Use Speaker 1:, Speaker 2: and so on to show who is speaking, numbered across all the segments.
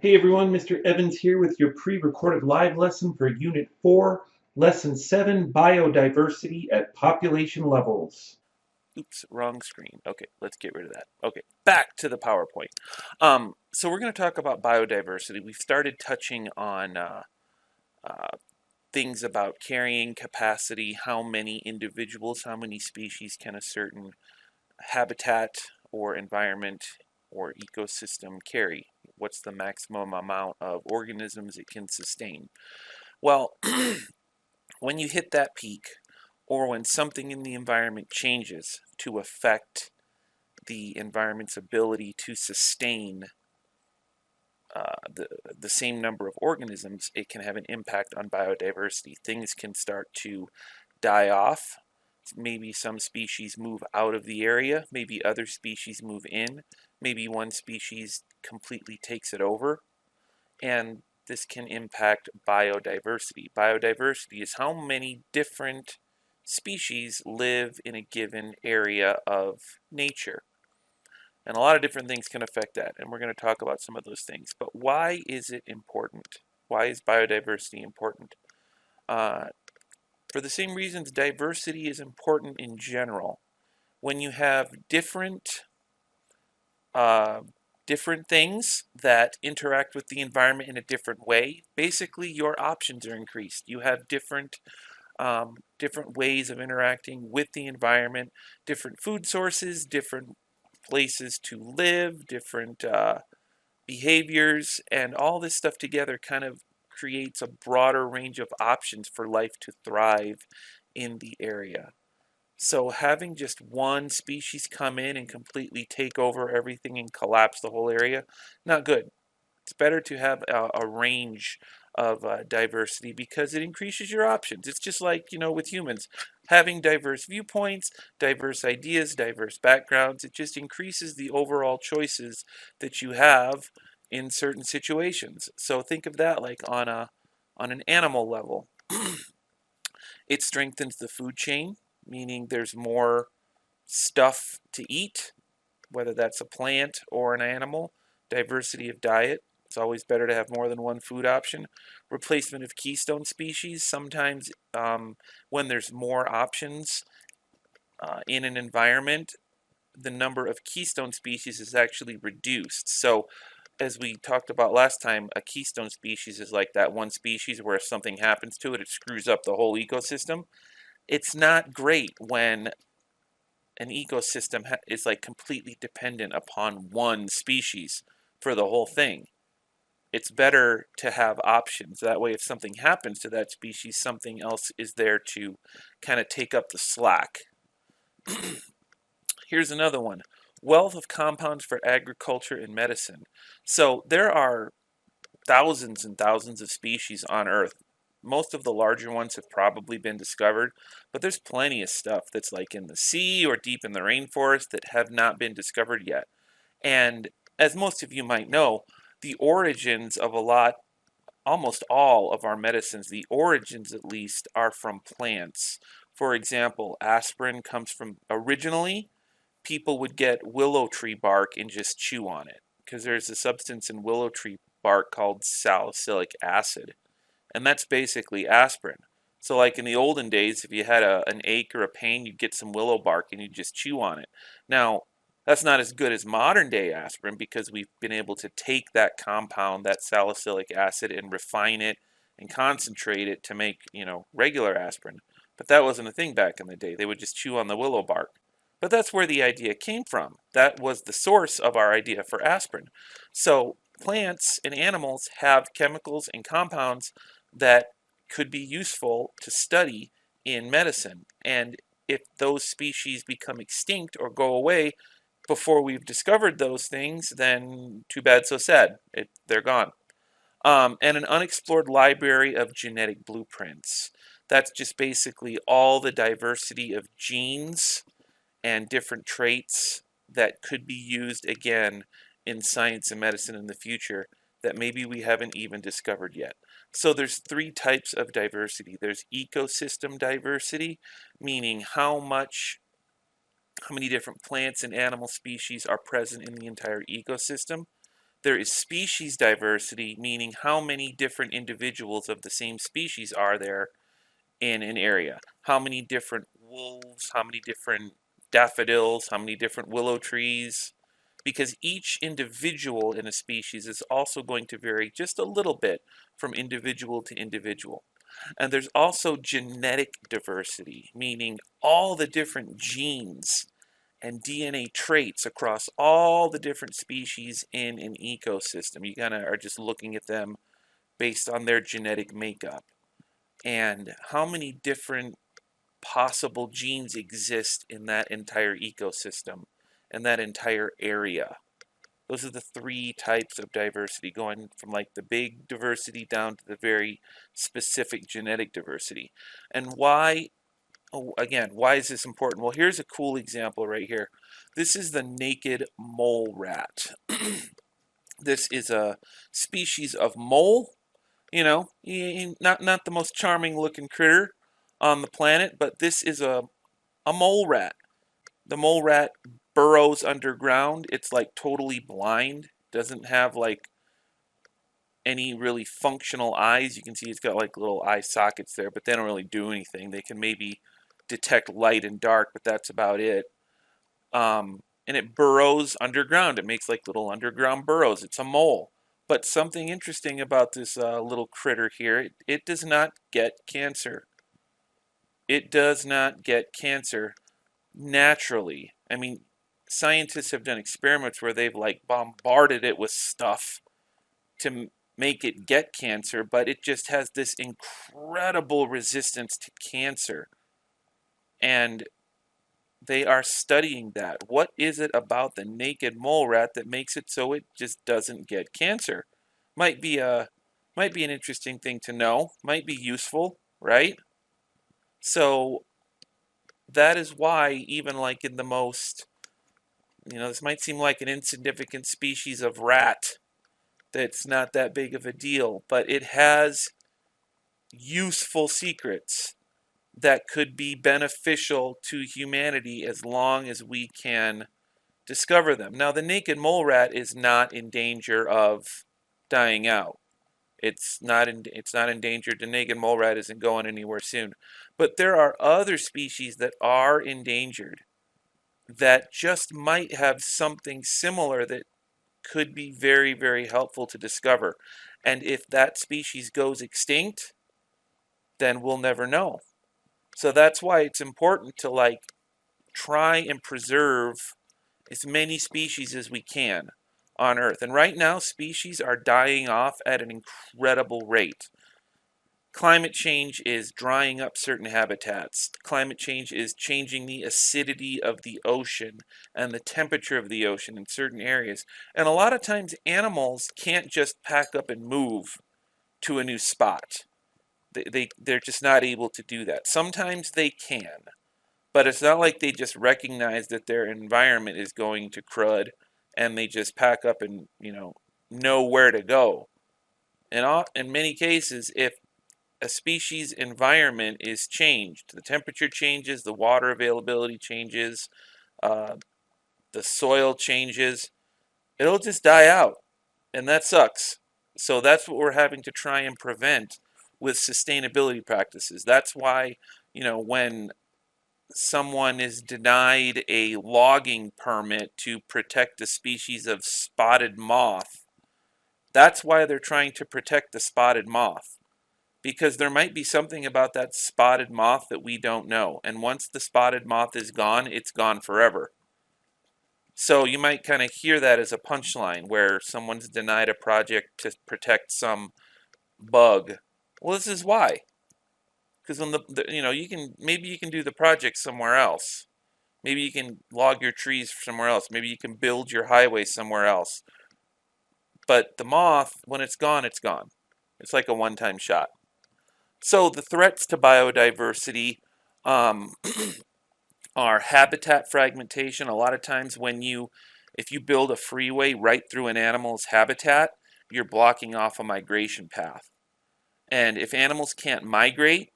Speaker 1: Hey everyone, Mr. Evans here with your pre-recorded live lesson for Unit 4, Lesson 7, Biodiversity at Population Levels.
Speaker 2: Oops, wrong screen. Okay, let's get rid of that. Okay, back to the PowerPoint. So we're going to talk about biodiversity. We've started touching on uh, things about carrying capacity, how many individuals, how many species can a certain habitat or environment or ecosystem carry? What's the maximum amount of organisms it can sustain? Well, when you hit that peak, or when something in the environment changes to affect the environment's ability to sustain the same number of organisms, it can have an impact on biodiversity. Things can start to die off. Maybe some species move out of the area. Maybe other species move in. Maybe one species completely takes it over. And this can impact biodiversity. Biodiversity is how many different species live in a given area of nature. And a lot of different things can affect that, and we're going to talk about some of those things. But why is it important? Why is biodiversity important? Uh, for the same reasons diversity is important in general. When you have uh, different things that interact with the environment in a different way, basically your options are increased. You have different ways of interacting with the environment, different food sources, different places to live, different behaviors, and all this stuff together kind of creates a broader range of options for life to thrive in the area. So having just one species come in and completely take over everything and collapse the whole area, not good. It's better to have a range of diversity because it increases your options. It's just like, with humans, having diverse viewpoints, diverse ideas, diverse backgrounds, it just increases the overall choices that you have in certain situations. So think of that like on an animal level. It strengthens the food chain, meaning there's more stuff to eat, whether that's a plant or an animal. Diversity of diet. It's always better to have more than one food option. Replacement of keystone species. Sometimes when there's more options in an environment, the number of keystone species is actually reduced. So as we talked about last time, a keystone species is like that one species where if something happens to it, it screws up the whole ecosystem. It's not great when an ecosystem is like completely dependent upon one species for the whole thing. It's better to have options. That way, if something happens to that species, something else is there to kind of take up the slack. Here's another one: wealth of compounds for agriculture and medicine. So there are thousands and thousands of species on Earth. Most of the larger ones have probably been discovered, but there's plenty of stuff that's like in the sea or deep in the rainforest that have not been discovered yet. And as most of you might know, the origins of almost all of our medicines, the origins at least, are from plants. For example, aspirin comes from, originally, people would get willow tree bark and just chew on it because there's a substance in willow tree bark called salicylic acid, and that's basically aspirin. So like in the olden days, if you had an ache or a pain, you'd get some willow bark and you'd just chew on it. Now, that's not as good as modern day aspirin because we've been able to take that compound, that salicylic acid, and refine it and concentrate it to make, regular aspirin. But that wasn't a thing back in the day. They would just chew on the willow bark. But that's where the idea came from. That was the source of our idea for aspirin. So plants and animals have chemicals and compounds that could be useful to study in medicine. And if those species become extinct or go away before we've discovered those things, then too bad, so sad. They're gone. And an unexplored library of genetic blueprints. That's just basically all the diversity of genes and different traits that could be used again in science and medicine in the future that maybe we haven't even discovered yet. So there's three types of diversity. There's ecosystem diversity, meaning how many different plants and animal species are present in the entire ecosystem. There is species diversity, meaning how many different individuals of the same species are there in an area. How many different wolves, how many different daffodils, how many different willow trees, because each individual in a species is also going to vary just a little bit from individual to individual. And there's also genetic diversity, meaning all the different genes and DNA traits across all the different species in an ecosystem. You kind of are just looking at them based on their genetic makeup and how many different possible genes exist in that entire ecosystem and that entire area. Those are the three types of diversity, going from like the big diversity down to the very specific genetic diversity. And why, oh, again, why is this important? Well, here's a cool example right here. This is the naked mole rat. This is a species of mole, not the most charming looking critter on the planet, but this is a mole rat. The mole rat burrows underground. It's like totally blind, doesn't have like any really functional eyes. You can see it's got like little eye sockets there, but they don't really do anything. They can maybe detect light and dark, but that's about it. And it burrows underground. It makes like little underground burrows. It's a mole. But something interesting about this little critter here, it does not get cancer. It does not get cancer naturally. I mean, scientists have done experiments where they've like bombarded it with stuff to make it get cancer, but it just has this incredible resistance to cancer. And they are studying that. What is it about the naked mole rat that makes it so it just doesn't get cancer? Might be an interesting thing to know. Might be useful, right? So that is why even like in the most, this might seem like an insignificant species of rat that's not that big of a deal, but it has useful secrets that could be beneficial to humanity as long as we can discover them. Now, the naked mole rat is not in danger of dying out. It's not endangered. The naked mole rat isn't going anywhere soon. But there are other species that are endangered that just might have something similar that could be very, very helpful to discover. And if that species goes extinct, then we'll never know. So that's why it's important to like try and preserve as many species as we can on Earth. And right now, species are dying off at an incredible rate. Climate change is drying up certain habitats. Climate change is changing the acidity of the ocean and the temperature of the ocean in certain areas. And a lot of times animals can't just pack up and move to a new spot. They're just not able to do that. Sometimes they can, but it's not like they just recognize that their environment is going to crud and they just pack up and, know where to go. And in many cases, if a species environment is changed, the temperature changes, the water availability changes, uh, the soil changes, it'll just die out. And that sucks. So that's what we're having to try and prevent with sustainability practices. That's why, when someone is denied a logging permit to protect a species of spotted moth, that's why they're trying to protect the spotted moth. Because there might be something about that spotted moth that we don't know. And once the spotted moth is gone, it's gone forever. So you might kind of hear that as a punchline where someone's denied a project to protect some bug. Well, this is why. Because on maybe you can do the project somewhere else. Maybe you can log your trees somewhere else. Maybe you can build your highway somewhere else. But the moth, when it's gone, it's gone. It's like a one-time shot. So the threats to biodiversity um, are habitat fragmentation. A lot of times if you build a freeway right through an animal's habitat, you're blocking off a migration path. And if animals can't migrate,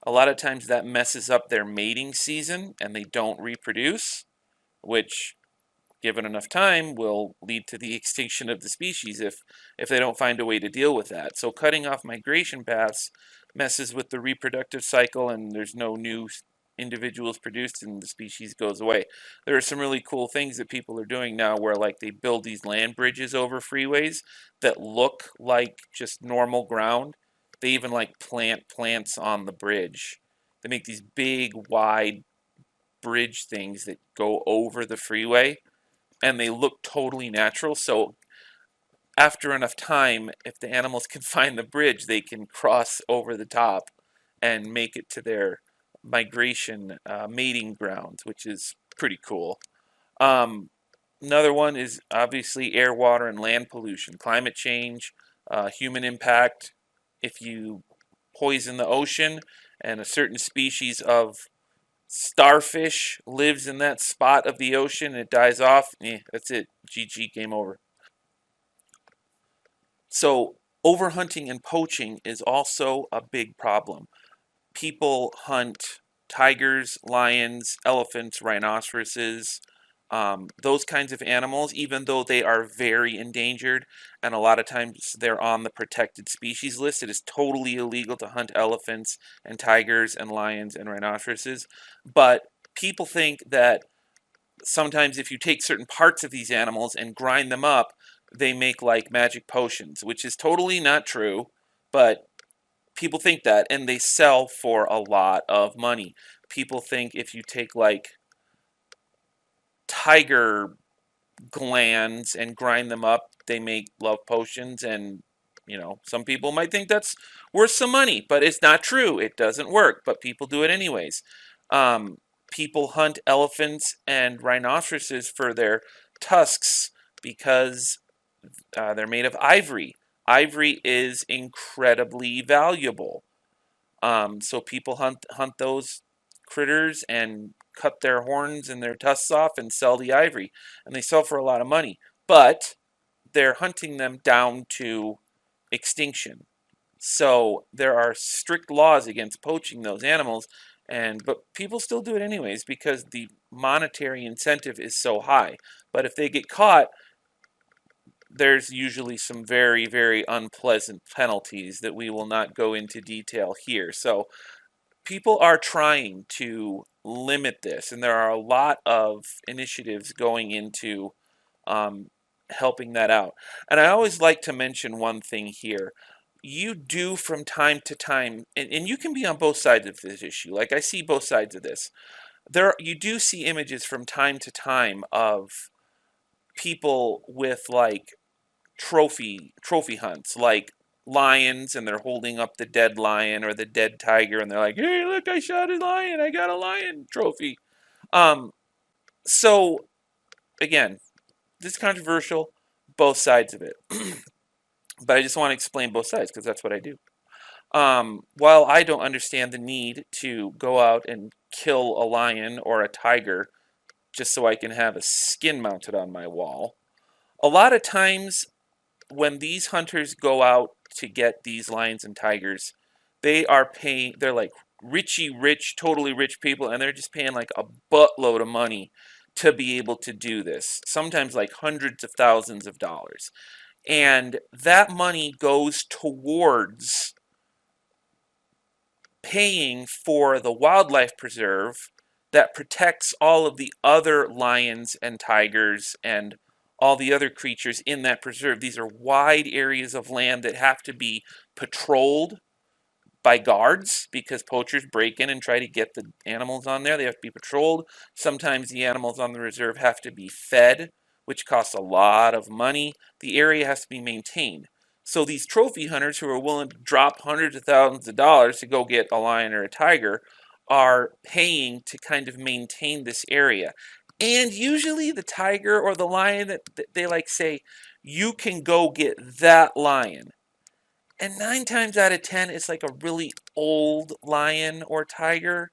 Speaker 2: a lot of times that messes up their mating season and they don't reproduce, which given enough time, will lead to the extinction of the species if they don't find a way to deal with that. So cutting off migration paths messes with the reproductive cycle, and there's no new individuals produced, and the species goes away. There are some really cool things that people are doing now where like they build these land bridges over freeways that look like just normal ground. They even like plant plants on the bridge. They make these big wide bridge things that go over the freeway, and they look totally natural. So after enough time, if the animals can find the bridge, they can cross over the top and make it to their migration mating grounds, which is pretty cool. Um, Another one is obviously air, water, and land pollution, climate change, human impact. If you poison the ocean and a certain species of starfish lives in that spot of the ocean and it dies off, that's it. GG, game over. So, overhunting and poaching is also a big problem. People hunt tigers, lions, elephants, rhinoceroses, those kinds of animals, even though they are very endangered, and a lot of times they're on the protected species list. It is totally illegal to hunt elephants and tigers and lions and rhinoceroses. But people think that sometimes if you take certain parts of these animals and grind them up, they make like magic potions, which is totally not true. But people think that, and they sell for a lot of money. People think if you take like tiger glands and grind them up, they make love potions, and some people might think that's worth some money, but it's not true. It doesn't work, but people do it anyways. Um, People hunt elephants and rhinoceroses for their tusks because they're made of ivory. Ivory is incredibly valuable. So people hunt those critters and cut their horns and their tusks off and sell the ivory, and they sell for a lot of money. But they're hunting them down to extinction. So there are strict laws against poaching those animals, but people still do it anyways because the monetary incentive is so high. But if they get caught, there's usually some very, very unpleasant penalties that we will not go into detail here. So people are trying to limit this, and there are a lot of initiatives going into um, helping that out. And I always like to mention one thing here. You do from time to time, and you can be on both sides of this issue. Like I see both sides of this. You do see images from time to time of people with like trophy hunts, like lions, and they're holding up the dead lion or the dead tiger, and they're like, "Hey, look, I shot a lion. I got a lion trophy." Um, so again, this is controversial, both sides of it, but I just want to explain both sides because that's what I do. While I don't understand the need to go out and kill a lion or a tiger just so I can have a skin mounted on my wall, a lot of times when these hunters go out to get these lions and tigers, they're like rich, totally rich people, and they're just paying like a buttload of money to be able to do this. Sometimes like hundreds of thousands of dollars. And that money goes towards paying for the wildlife preserve that protects all of the other lions and tigers and all the other creatures in that preserve. These are wide areas of land that have to be patrolled by guards because poachers break in and try to get the animals on there. They have to be patrolled. Sometimes the animals on the reserve have to be fed, which costs a lot of money. The area has to be maintained. So these trophy hunters who are willing to drop hundreds of thousands of dollars to go get a lion or a tiger are paying to kind of maintain this area. And usually the tiger or the lion, that they like say, you can go get that lion. And 9 times out of 10, it's like a really old lion or tiger,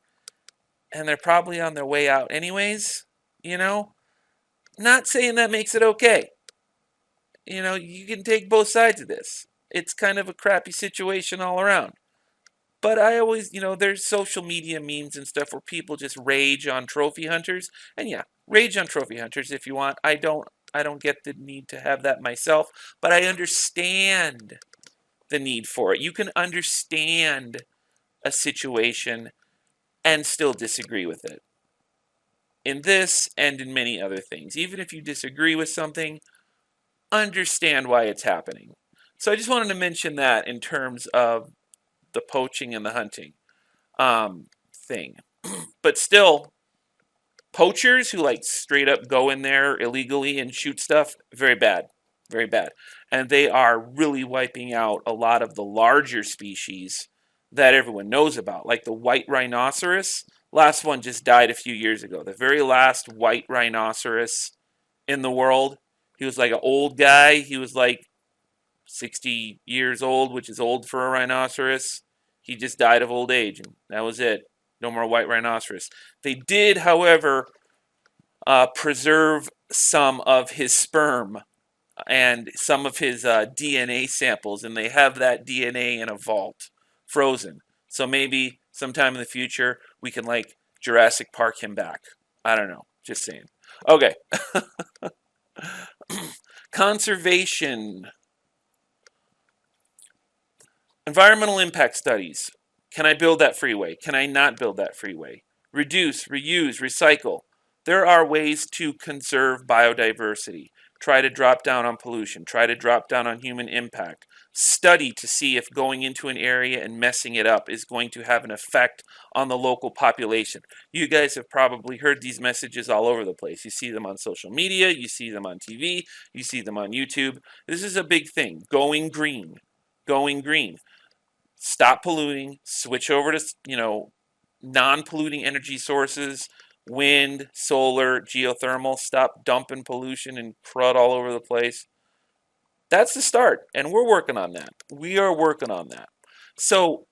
Speaker 2: and they're probably on their way out anyways, you know? Not saying that makes it okay. You can take both sides of this. It's kind of a crappy situation all around. But I always, there's social media memes and stuff where people just rage on trophy hunters. And yeah, Rage on trophy hunters if you want. I don't get the need to have that myself, but I understand the need for it. You can understand a situation and still disagree with it. In this and in many other things. Even if you disagree with something, understand why it's happening. So I just wanted to mention that in terms of the poaching and the hunting thing. But still, poachers who like straight up go in there illegally and shoot stuff, very bad. Very bad. And they are really wiping out a lot of the larger species that everyone knows about, like the white rhinoceros. Last one just died a few years ago. The very last white rhinoceros in the world. He was like an old guy. He was like 60 years old, which is old for a rhinoceros. He just died of old age, and that was it. No more white rhinoceros. They did, however, preserve some of his sperm and some of his DNA samples, and they have that DNA in a vault, frozen. So maybe sometime in the future we can like Jurassic Park him back. I don't know. Just saying. Okay. Conservation. Environmental impact studies. Can I build that freeway? Can I not build that freeway? Reduce, reuse, recycle. There are ways to conserve biodiversity. Try to drop down on pollution. Try to drop down on human impact. Study to see if going into an area and messing it up is going to have an effect on the local population. You guys have probably heard these messages all over the place. You see them on social media, you see them on TV, you see them on YouTube. This is a big thing. Going green. Going green. Stop polluting, switch over to, non-polluting energy sources, wind, solar, geothermal, stop dumping pollution and crud all over the place. That's the start, and we're working on that. We are working on that. So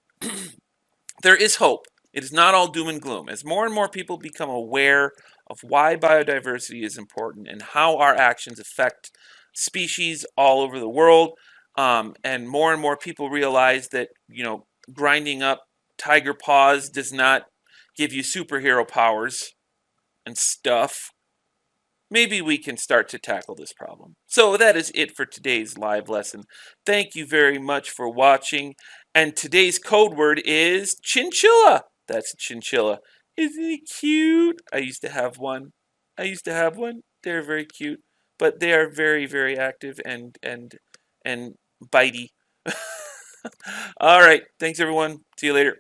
Speaker 2: there is hope. It is not all doom and gloom. As more and more people become aware of why biodiversity is important and how our actions affect species all over the world, and more people realize that, grinding up tiger paws does not give you superhero powers and stuff, maybe we can start to tackle this problem. So that is it for today's live lesson. Thank you very much for watching. And today's code word is chinchilla. That's a chinchilla. Isn't it cute? I used to have one. They're very cute, but they are very, very active and bitey. All right. Thanks, everyone. See you later.